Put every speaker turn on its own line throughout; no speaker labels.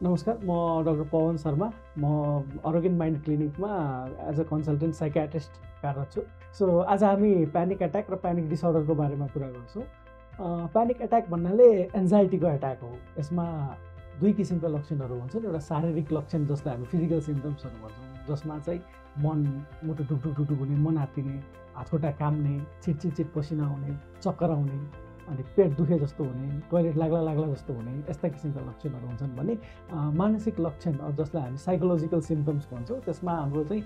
नमस्कार, म डाक्टर पवन शर्मा। म अरोगेन माइन्ड क्लिनिकमा एज अ कन्सल्टेन्ट साइकियाट्रिस्ट कार्यरत छु। सो आज हामी प्यानिक एट्याक र प्यानिक डिसअर्डरको बारेमा कुरा गर्छौँ। प्यानिक एट्याक भन्नाले एन्जाइटीको एट्याक हो। यसमा दुई किसिमका लक्षणहरू हुन्छन्। एउटा शारीरिक लक्षण जसलाई हामी फिजिकल सिम्पटम्सहरू भन्छौँ, जसमा चाहिँ मुटु ढुकढुक हुने, मन आत्तिने, हातखुट्टा काम्ने, चिटचिट पसिना आउने, चक्कर आउने, अनि पेट दुखे जस्तो हुने, टोइलेट लाग्ला जस्तो हुने, यस्ता किसिमका लक्षणहरू हुन्छन् भने मानसिक लक्षण जसलाई हामी साइकोलोजिकल सिम्पटम्स भन्छौँ, त्यसमा हाम्रो चाहिँ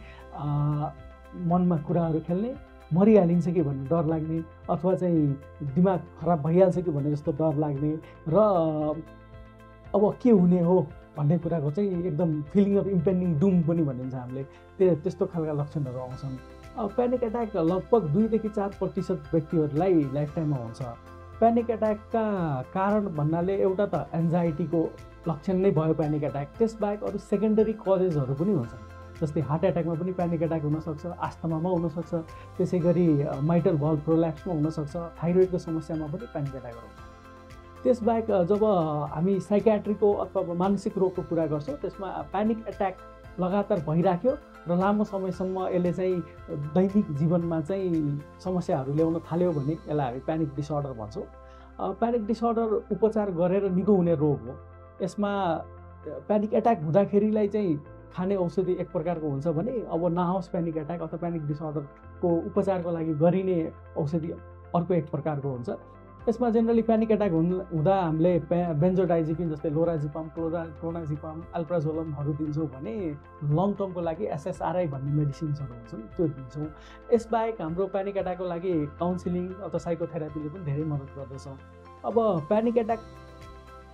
मनमा कुराहरू खेल्ने, मरिहालिन्छ कि भन्ने डर लाग्ने, अथवा चाहिँ दिमाग खराब भइहाल्छ कि भन्ने जस्तो डर लाग्ने र अब के हुने हो भन्ने कुराको चाहिँ एकदम फिलिङ अफ इम्पेन्डिङ डुम पनि भनिन्छ हामीले। त्यस्तो खालका लक्षणहरू आउँछन्। प्यानिक एट्याक लगभग 2 देखि 4% व्यक्तिहरूलाई लाइफ टाइममा हुन्छ। प्यानिक एट्याकका कारण भन्नाले एउटा त एन्जाइटीको लक्षण नै भयो प्यानिक एट्याक। त्यसबाहेक अरू सेकेन्डरी कजेसहरू पनि हुन्छन्। जस्तै हार्ट एट्याकमा पनि प्यानिक एट्याक हुनसक्छ, आस्थमामा हुनसक्छ, त्यसै गरी माइटल भल्भ प्रोल्याप्समा हुनसक्छ, थाइरोइडको समस्यामा पनि प्यानिक एट्याकहरू हुन्छ। त्यसबाहेक जब हामी साइकियाट्रीको अथवा मानसिक रोगको कुरा गर्छौँ, त्यसमा प्यानिक एट्याक लगातार भइराख्यो र लामो समयसम्म यसले चाहिँ दैनिक जीवनमा चाहिँ समस्याहरू ल्याउन थाल्यो भने यसलाई हामी प्यानिक डिसअर्डर भन्छौँ। प्यानिक डिसअर्डर उपचार गरेर निको हुने रोग हो। यसमा प्यानिक एट्याक हुँदाखेरिलाई चाहिँ खाने औषधि एक प्रकारको हुन्छ भने अब नआओस् प्यानिक एट्याक अथवा प्यानिक डिसअर्डरको उपचारको लागि गरिने औषधि अर्को एक प्रकारको हुन्छ। यसमा जेनरली प्यानिक एट्याक हुँदा हामीले बेन्जोडाइजिपिन जस्तै लोराजिपाम, क्लोनाजिपाम, अल्प्राजोलमहरू दिन्छौँ भने लङ टर्मको लागि एसएसआरआई भन्ने मेडिसिन्सहरू हुन्छन्, त्यो दिन्छौँ। यसबाहेक हाम्रो प्यानिक एट्याकको लागि काउन्सिलिङ अथवा साइकोथेरापीले पनि धेरै मद्दत गर्दछ। अब प्यानिक एट्याक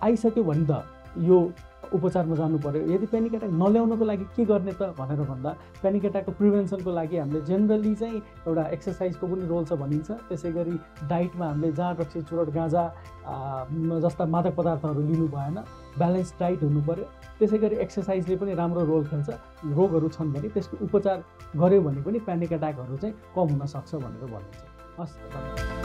आइसक्यो भने त यो उपचारमा जानु पर्यो। यदि प्यानिक एट्याक नल्याउनको लागि के गर्ने त भनेर भन्दा प्यानिक एट्याकको प्रिभेन्सनको लागि हामीले जेनरली चाहिँ एउटा एक्सर्साइजको पनि रोल छ भनिन्छ। त्यसै गरी डाइटमा हामीले जाँड, रक्सी, चुरोट, गाँजा जस्ता मादक पदार्थहरू लिनु भएन, ब्यालेन्स डाइट हुनु पर्यो। त्यसै गरी एक्सर्साइजले पनि राम्रो रोल खेल्छ। रोगहरू छन् भने त्यसको उपचार गऱ्यो भने पनि प्यानिक एट्याकहरू चाहिँ कम हुनसक्छ भनेर भनिन्छ। हस्।